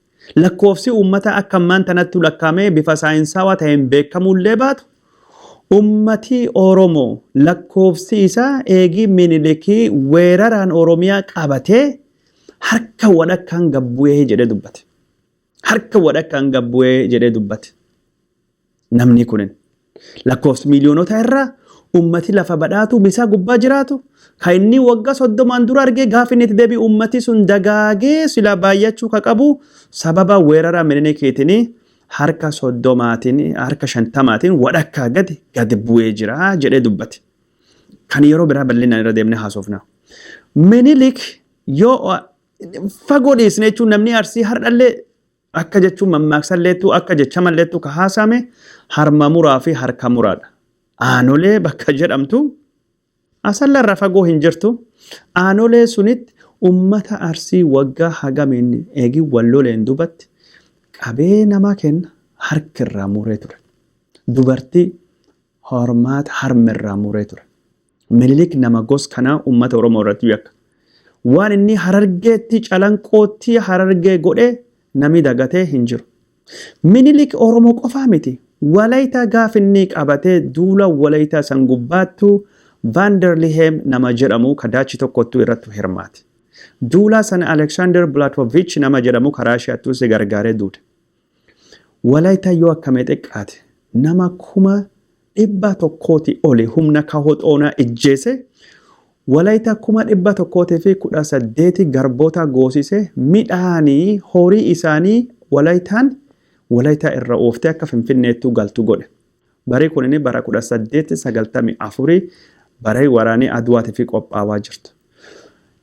lakkoofsi uummata akka ammaan tanatti lakkaamee bifa saayinsaawaa ta'een beekamullee baatu ummati Oromoo lakkoofsi isaa eegi Minilikii weeraraan Oromiyaa qabatee harka wadhakkaan gabbu'ee jedhee dubbate. Harka wadhakkaan gabbu'ee jedhee dubbate. Namni kunin lakkoofsi miliyoonota irraa ummati lafa badhaatu bisaa gubbaa jiraatu kan inni waggaa 30 dura argee gaafa inni deebi ummati sun dagaagee sila baay'achuu ka qabu sababa weerara Minilikiitiin harka 30tiin harka 50tiin wadhakkaa gadi bu'ee jira jedhee dubbate. Kan yeroo biraa bal'inaan irra deemnee haasofna. Minilik yoo fagoo dhiisne jechuun namni Arsii hardhallee akka jechuun mammaaksalleettu akka jecha malleettu ka haasame harma muraa fi harka muraadha. Aanolee bakka jedhamtu asallarra fagoo hin jirtu. Aanolee sunitti ummata Arsii waggaa hagamiin eegi walloleen dubatti qabee namaa kenna harkirraa muree ture. Dubartii hormaata harmirraa muree ture. Minilik nama gos kanaa ummata Oromoo irratti yakka. Waan inni Harargeetti calanqootti Harargee godhee nami dagatee hin jiru. Minilik Oromoo qofaa miti. Walayita gaafa inni qabatee duula walayita san gubbaattu Vanderlihem nama jedhamu kadaachi tokkottuu irratti hirmaate. Duula sana Alexander Blatovich nama jedhamu Raashiyaattuu si gargaaree duude. Walayita yoo akkamee xiqqaate nama 100,000 oli humna kahoxoonaa ijjeese walayita 100,000 fi 18 garboota goosise midhaanii horii isaanii walayita irra ooftee akka Finfinneettuu galtu godhe. Barii kunini bara 1894 barii waraanii Aduwaatii fi qophaawaa jirtu.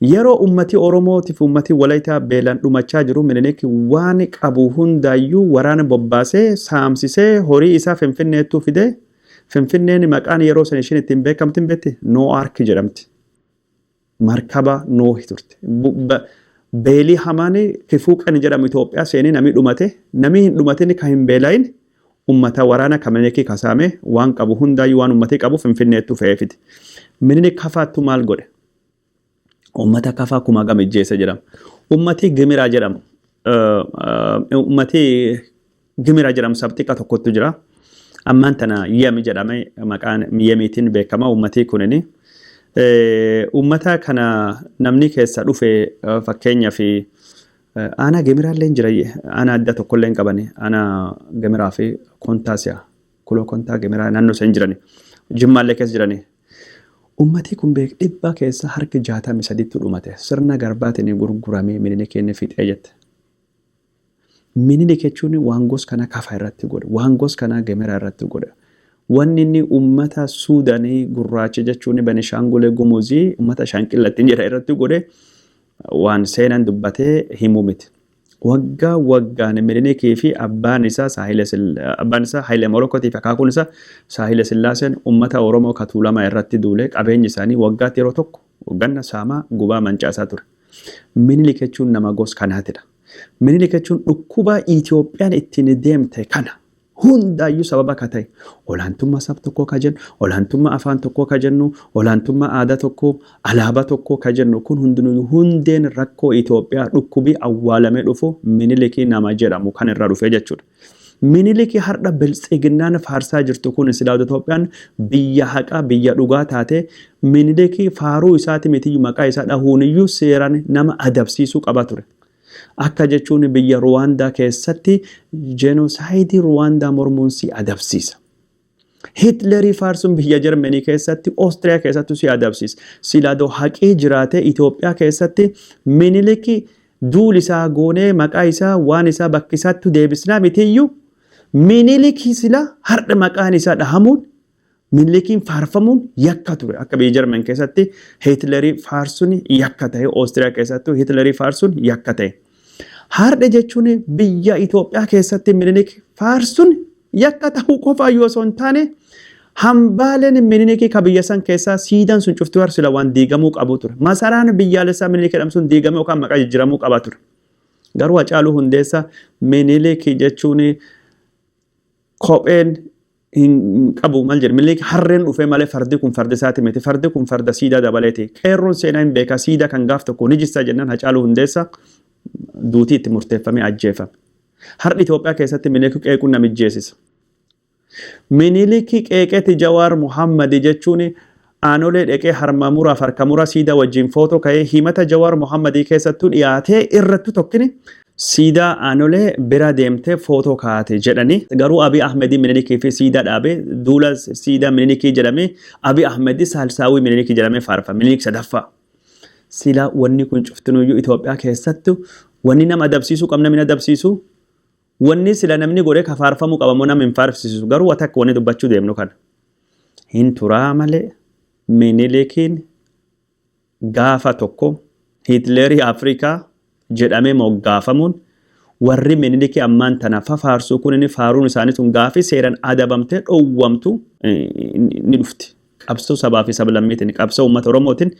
Yeroo ummati Oromootiif ummati walayita beelan dhumachaa jiru Minilik waan qabu hundaayyuu waraana bobbaasee saamsisee horii isaa Finfinneettuu fidee Finfinneen maqaan yeroo san ishiin ittiin beekamtiin beekti Noo Ark jedhamti. Markaba Noohi turte. Beelii hamaani kifuuqani jedhamu Itoophiyaa seenii nami dhumate nami hin dhumatin kan hin beelayin ummata waraana Minilikii kasaame waan qabu hundaayyuu waan ummatii qabu Finfinneettuu fe'eefiti. Minilik kafaattu maal godhe? Ummata kafaa kuma gam ijjeessa jedhama. Ummati Gimiraa jedhamu. Ummati Gimiraa jedhamu sabxiqa tokkottu jira. Ammaan tana Yemi jedhame maqaan Yemiitiin beekama ummatii kunini. Ummata kana namni keessa dhufe fakkeenyaa fi ana Gimiraallee hin jira. Ana adda tokkollee hin qabani. Ana Gimiraa fi Kontaasiyaa. Kuloo Kontaa Gimiraa naannoo isa hin jirani. Jimmaallee keessa jirani. Ummati kun beek dhibba keessa harki 63 dhumate. Sirna garbaatiin gurguramee Minilik inni fixee jette. Minilik jechuun waan gos kana kafa irratti godhe. Waan gos kana Gimiraa irratti godhe. Wanni inni ummata Suudaanii gurraacha jechuun Benishaangulee Gumuzii ummata Shaanqillattiin jedha irratti godhe waan seenan dubbatee himuu miti. Waggaa waggaan Minilikii fi abbaan isaa Haile Morokkotii fi akaakuun isaa Saahile Sillaaseen ummata Oromoo Katuulamaa irratti duulee qabeenyi isaanii waggaatti yeroo tokko wagganna saamaa gubaa mancaasaa ture. Minilik jechuun nama gos kanaatidha. Minilik jechuun dhukkuba Itoophiyaan ittiin deemte kana hundaayyuu sababa ka ta'e olaantummaa saba tokkoo ka jennu, olaantummaa afaan tokkoo ka jennu, olaantummaa aadaa tokkoo, alaabaa tokkoo ka jennu kun hundinuu hundeen rakkoo Itoophiyaa dhukkubii awwaalamee dhufu Minilikii nama jedhamu kan irraa dhufee jechuudha. Minilikii har'a biltsiginnaan faarsaa jirtu kun silaawota Itoophiyaan biyya haqaa biyya dhugaa taate Minilikii faaruu isaati mitiyyuu maqaa isaa dhahuuniyyuu seeraan nama adabsiisuu qaba ture. Akka jechuun biyya Ruwaandaa keessatti jenosaayidii Ruwaandaa mormuun si adabsiisa. Hitlerii faarsuun biyya Jarmanii keessatti Oostiriyaa keessatti si adabsiisa. Silaadoo haqii jiraate Itoophiyaa keessatti Minilikii duul isaa goonee maqaa isaa waan isaa bakki isaatti deebisnaa mitiyyuu Minilikii sila har'a maqaan isaa dhahamuun Minilikiin faarfamuun yakka ture. Akka biyya Jarman keessatti Hitlerii faarsuun yakka ta'e. Oostiriyaa keessatti Hitlerii faarsuun yakka ta'e. Har'a jechuun biyya Itoophiyaa keessatti Minilik faarsuun yakka ta'uu qofaa yoo osoo hin taane Hambaaleen Minilikii kabiyya san keessaa siidaan sun cuftuu harsila waan diigamuu qabu ture. Masaraan biyyaalessaa Minilik jedhamu sun diigamee yookaan maqaa jijjiiramuu qaba ture. Garuu Hacaaluu Hundeessaa Minilikii jechuun kopheen hin qabu mal jedhe Minilik harreen dhufee malee fardi kun farda isaati miti fardi kun farda siidaa dabaleeti. Qeerroon seenaa hin beekaa siidaa kan gaaf tokko ni jissaa jennaan Hacaaluu Hundeessaa duutii itti murteeffamee ajjeefame. Har'i Itoophiyaa keessatti Minilik qeequun namijjeessisa. Miniliki qeeqeeti Jawaar Muhammad jechuun aanolee dhaqee harma muraa farka muraa siidaa wajjin footoo ka'ee himata Jawaar Muhammad keessattuu dhiyaatee irrattu tokkini siidaa aanolee bira deemtee footoo kaa'ate jedhanii garuu Abiy Ahmed Minilikii fi siidaa dhaabee duula siidaa Minilikii jedhamee Abiy Ahmed Saalsaawii Minilikii jedhamee faarfa Minilik sadaffaa. Silaa wanni kun cuftinuyyuu Itoophiyaa keessattu wanni nama adabsiisuu qabna mina adabsiisuu wanni sila namni godhee kafaarfamuu qabamoo nama hin faarfisiisu garuu watakka wanni dubbachuu deemnu kana. Hin turaa malee Minilikiin gaafa tokko Hitlerii Afrikaa jedhamee moggaafamuun warri Minilikii ammaan tana fafaarsuu kun inni faaruun isaanii sun gaafi seeran adabamtee dhowwamtu ni dhufti. Qabsoo sabaa fi sablammiitiin qabsoo uummata Oromootiin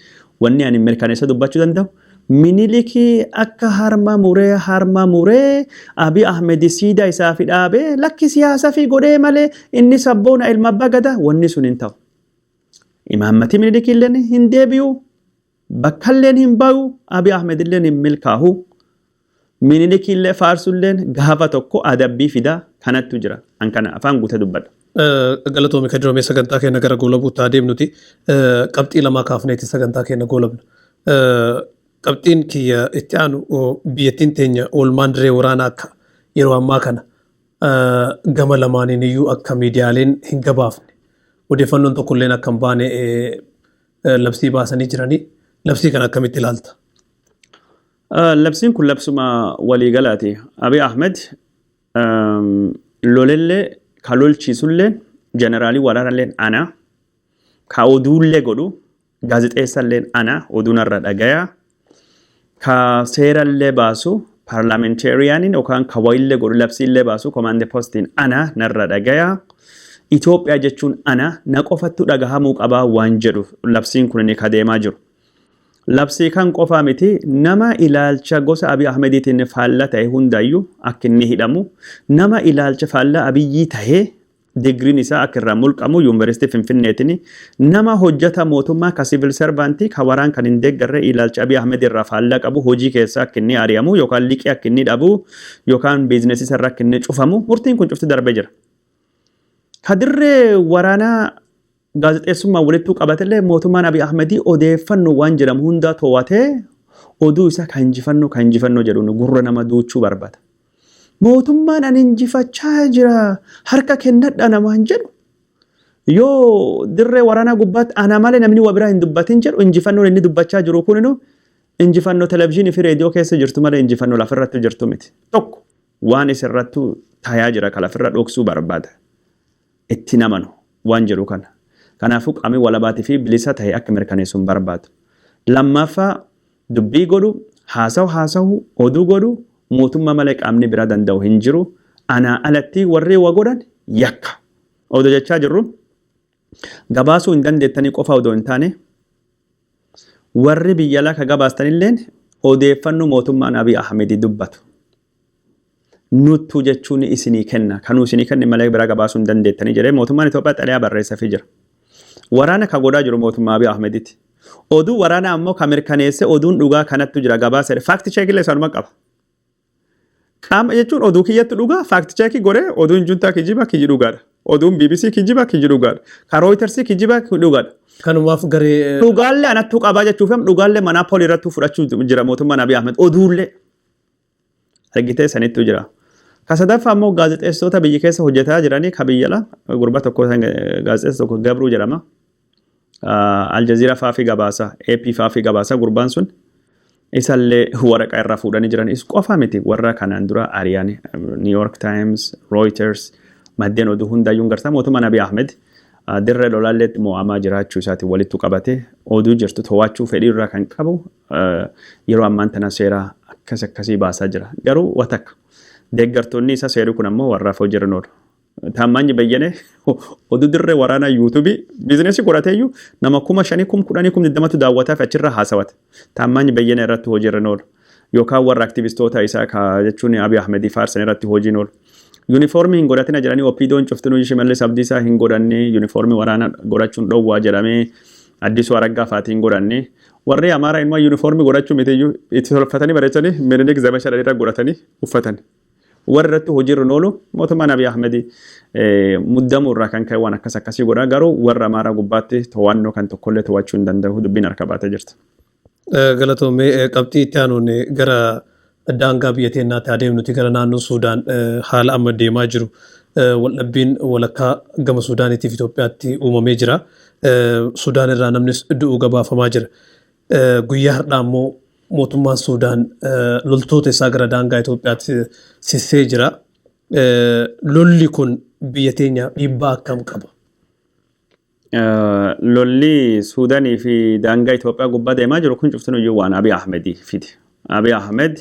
wanni ani mirkaneessa dubbachuu danda'u. Miniliki akka harma muree Abiy Ahmed siidaa isaa fi dhaabee lakki siyaasa fi godhee malee inni sabboona ilma bagada wanni sun hin ta'u. Imaammati Miniliki illeen hin deebi'u bakka illeen hin bahu Abiy Ahmed illeen hin milkaa'u. Miniliki illee faarsu illeen gaafa tokko adabbii fidaa kanattu jira. An kana afaan guutee dubbadha. Galatoomii kajiroomee sagantaa keenya gara goolabuutti adeemnuti qabxii lamaa kaafneeti sagantaa keenya goolabna. Qabxiin kiyya itti aanu biyyattiin teenya oolmaan diree waraanaa akka yeroo ammaa kana gama lamaaniin iyyuu akka miidiyaaleen hin gabaafne odeeffannoon tokkolleen akka hin baane labsii baasanii jiranii labsii kana akkamitti ilaalta? Labsiin kun labsuma waliigalaati. Abiy Ahmed lolellee ka lolchiisullee jeneraalii waraanalleen ana ka oduullee godhu gaazexeessalleen ana oduunarra dhagayaa. Ka seerallee baasu parliamentarianiin yookaan ka wayillee godhu labsiillee baasu command postiin ana narra dhagayaa. Itoophiyaa jechuun ana na qofattu dhagahamuu qabaa waan jedhu labsiin kun inni kadeemaa jiru. Labsii kan qofaa miti nama ilaalcha gosa Abiy Ahmediitiin faallaa ta'e hundayyuu akka inni hidhamu nama ilaalcha faallaa Abiyyii ta'ee digriin isaa akka irraa mulqamu yuunivarsiitii Finfinneetiin nama hojjeta mootummaa ka civil servantii ka waraan kan hin deeggarre ilaalcha Abiy Ahmed irraa faallaa qabu hojii keessaa akka inni ari'amu yookaan liqii akka inni dhabu yookaan biizinesii isaa irraa akka inni cufamu murtiin kun cufti darbee jira. Kadirree waraanaa gaazexeessummaa walittuu qabatillee mootummaan Abiy Ahmed odeeffannoo waan jedhamu hundaa to'atee oduu isaa kan injifannoo jedhuun gurra nama duuchuu barbaada. Mootummaan an injifachaa jira harka kennadha namaan jedhu yoo dirree waraanaa gubbaatti ana malee namni waa biraa hin dubbatin jedhu injifannoon inni dubbachaa jiru kuninu injifannoo televezyiinii fi reediyoo keessa jirtu malee injifannoo lafirratti jirtu miti. Tokko waan isirrattu tayaa jira ka lafirra dhoksuu barbaada. Itti namanu waan jedhu kana. Kanaafuu qaamni walabaatii fi bilisa ta'e akka mirkaneessuun barbaadu. Lammaffaa dubbii godhu haasawu oduu godhu mootummaa malee qaamni bira danda'u hin jiru. Anaa alatti warri waa godhan yakka. Oduu jechaa jirru gabaasuu hin dandeettanii qofa odoo hin taane warri biyya alaa ka gabaastanilleen odeeffannoo mootummaan Abiy Ahmed dubbatu. Nuttu jechuun isinii kenna. Kanuu isinii kenne malee bira gabaasuu hin dandeettanii jedhee mootummaan Itoophiyaa xalayaa barreessafii jira. Waraana ka godhaa jiru mootummaa Abiy Ahmeditti. Oduu waraana ammoo ka mirkaneesse oduun dhugaa kanattu jira gabaasa. Faakti cheekillee sanuma qaba. Qaama jechuun oduu kiyyatti dhugaa faakti cheekii godhee oduun juntaa kijiba kiji dhugaadha. Oduun BBC kijiba kiji dhugaadha. Ka Reuters kijiba dhugaadha. Kanumaaf garee dhugaallee anattuu qabaa jechuuf dhugaallee manaapoolii irratti fudhachuu jira mootummaan Abiy Ahmed oduullee argitee sanittu jira. Kasadaffaa ammoo gaazexeessitoota biyya keessa hojjetaa jiranii ka biyya alaa gurba tokko gaazexeessa tokko Gabruu jedhama. Aljazeera faafi gabaasa AP faafi gabaasa gurbaan sun isallee waraqaa irraa fuudhanii jiran is qofa miti warra kanaan dura ari'anii New York Times, Reuters maddeen oduu hundaayyuu gartaa mootummaan Abiy Ahmed dirree lolaalleetti mo'amaa jiraachuu isaati walittu qabatee oduu jirtu to'achuu fedhii irraa kan qabu yeroo ammaan tana seeraa akkasii baasaa jira. Garuu watakka deeggartoonni isa seerii kun ammoo warraaf hojiirra oolu. Taammanyi bayyane oduu dirree waraanaa yuutuubii biizineesii godhateeyyuu nama 5,000 10,000 20,000 daawwataa fi achirra haasawate. Taammanyi bayyane irratti hojiirra oolu. Yookaan warra aktivistoota isaa jechuun Abiy Ahmed faarsan irratti hojiin oolu. Yuunifoormii hin godhatina jedhanii oppiidoon cuftinuu Shimallis Abdiisaa hin godhanne yuunifoormii waraanaa godhachuun dhowwaa jedhamee Addisuu Araggaa fa'aatii hin godhanne. Warri Amaaraa immoo yuunifoormii godhachuu mitiyyuu itti tolfatanii bareechanii Minilik Zemecha irra godhatanii uffatan. Warri irratti hojiirra oolu mootummaan Abiy Ahmed muddamuu irraa kan ka'e waan akkasii godha garuu warra Amaaraa gubbaatti to'annoo kan tokkollee to'achuu hin danda'u dubbiin harka baatee jirti. Galatoomee qabxii itti aanuun gara daangaa biyya teenyaatti adeemnuti gara naannoo Suudaan haala amma deemaa jiru waldhabbiin walakkaa gama Suudaaniitiif Itoophiyaatti uumamee jira. Suudaan irraa namnis du'uu gabaafamaa jira. Guyyaa har'aa immoo mootummaan Suudaan loltoota isaa gara daangaa Itoophiyaatti sissee jira. Lolli kun biyya teenyaaf dhiibbaa akkam qaba? Lolli Suudaanii fi daangaa Itoophiyaa gubbaa deemaa jiru kun cuftinuyyuu waan Abiy Ahmedii fiti. Abiy Ahmed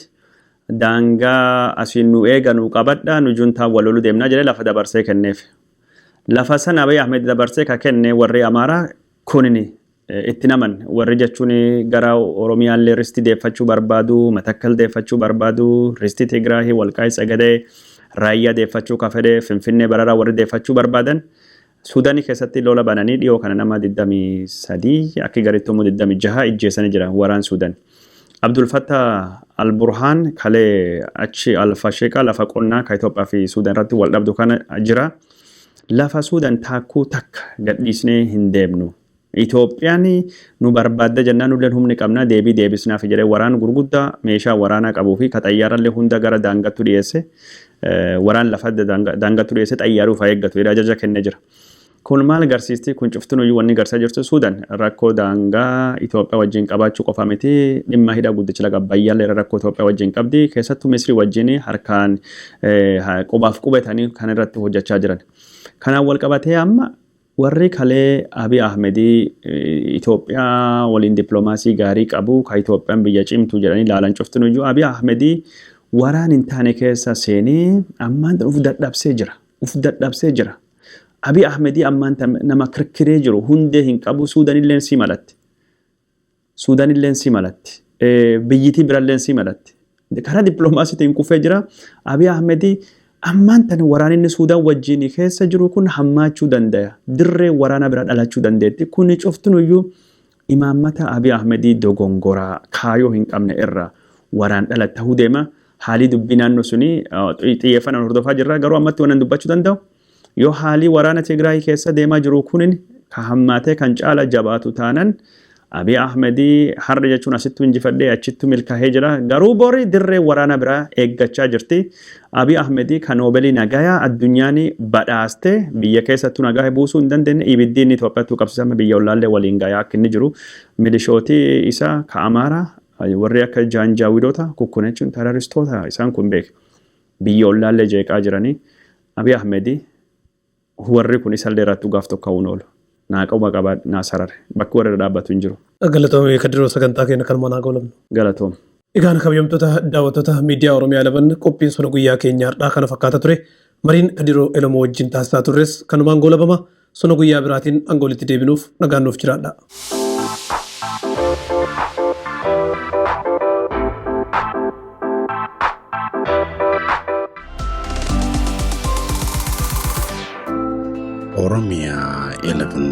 daangaa asiin nu eeganuu qabadhaa nu juntaan wal loluu deemnaa jedhee lafa dabarsee kenneef. Lafa sana Abiy Ahmed dabarsee ka kenne warri Amaaraa kunini itti naman warri jechuun gara Oromiyaallee ristii deeffachuu barbaadu, Matakkal deeffachuu barbaadu, ristii Tigraahii, Walqaayii Sagadee, Raayyaa deeffachuu ka fedhe, Finfinnee Bararaa warri deeffachuu barbaadan. Suudaanii keessatti lola bananii dhiyoo kana nama 23 akka gariitti immoo 26 ijjeessanii jira waraan Suudaan. Abdul Fattah al-Burhaan kalee achi al-Fasheeqa lafa qonnaa ka Itoophiyaa fi Suudaan irratti wal dhabdu kana jira. Lafa Suudaan taakkuu takka gadhiisnee hin deemnu. Itoophiyaan nu barbaadda jennaan nulleen humni qabnaa deebisnaaf jedhee waraan gurguddaa meeshaa waraanaa qabuu fi ka xayyaarallee hunda gara daangattu dhiyeesse waraan lafa daangattu dhiyeesse xayyaaruuf eeggatu ajaja kennee jira. Kun maal agarsiisti kun cuftinuyyuu wanni garsaa jirtu Suudaan rakkoo daangaa Itoophiyaa wajjin qabaachuu qofa miti dhimma hidha guddicha laga Abbayyaallee rakkoo Itoophiyaa wajjin qabdi keessattuu Misrii wajjin harkaan qubaaf qubatanii kan irratti hojjechaa jiran. Kanaan wal qabatee amma warri kalee Abiy Ahmedii Itoophiyaa waliin dippiloomaasii gaarii qabu ka Itoophiyaan biyya cimtuu jedhanii ilaalan cuftinuyyuu Abiy Ahmedii waraan hin taane keessa seenee ammaan uf dadhabsee jira. Abiy Ahmedii ammaan nama kirkiree jiru hundee hin qabu Suudaanilleen si malatti. Biyyitii biralleen si malatti. Karaa dippiloomaasiitiin kufee jira. Abiy Ahmedii ammaan tan waraan inni Suudaan wajjin keessa jiru kun hammaachuu danda'a. Dirree waraana bira dhalachuu dandeetti. Kun cuftinuyyuu imaammata Abiy Ahmedii dogongoraa kaayoo hin qabne irraa waraan dhala ta'uu deema. Haalii dubbii naannoo suni xiyyeeffannaan hordofaa jirra garuu ammatti waan dubbachuu danda'u. Yoo haalii waraana Tigraay keessa deemaa jiru kunin ka hammaatee kan caala jabaatu taanan Abiy Ahmedii har'a jechuun asittuu injifadhee achittuu milkaa'ee jira. Garuu borii dirree waraana biraa eeggachaa jirti. Abiy Ahmedii kan Noobeelii nagayaa addunyaan badhaaste biyya keessattuu nagaa buusuu hin dandeenye ibiddiin Itoophiyaatti qabsiisame biyya ollaallee waliin gayaa akka inni jiru milishootii isaa ka Amaaraa warri akka jaanjaawidoota kukkunechuun terroristoota isaan kun beek biyya ollaallee jeeqaa jiranii Abiy Ahmedii warri kun isallee irratti gaaf tokko ka'uun oolu. Naaqaba qabaa naa sarare bakka warra dhaabbatu hin jiru. Galatoomee kadiroo sagantaa keenya kan manaa goolabnu. Galatoom. Egaan kabajamtoota daawwattoota miidiyaa Oromiyaa 11 qophiin sona guyyaa keenyaa har'aa kana fakkaata ture. Mariin kadiroo Elamoo wajjin taasisaa turres kanumaan goolabama. Sona guyyaa biraatiin angoolitti deebinuuf nagaan nuuf jiraadha. Oromiyaa 11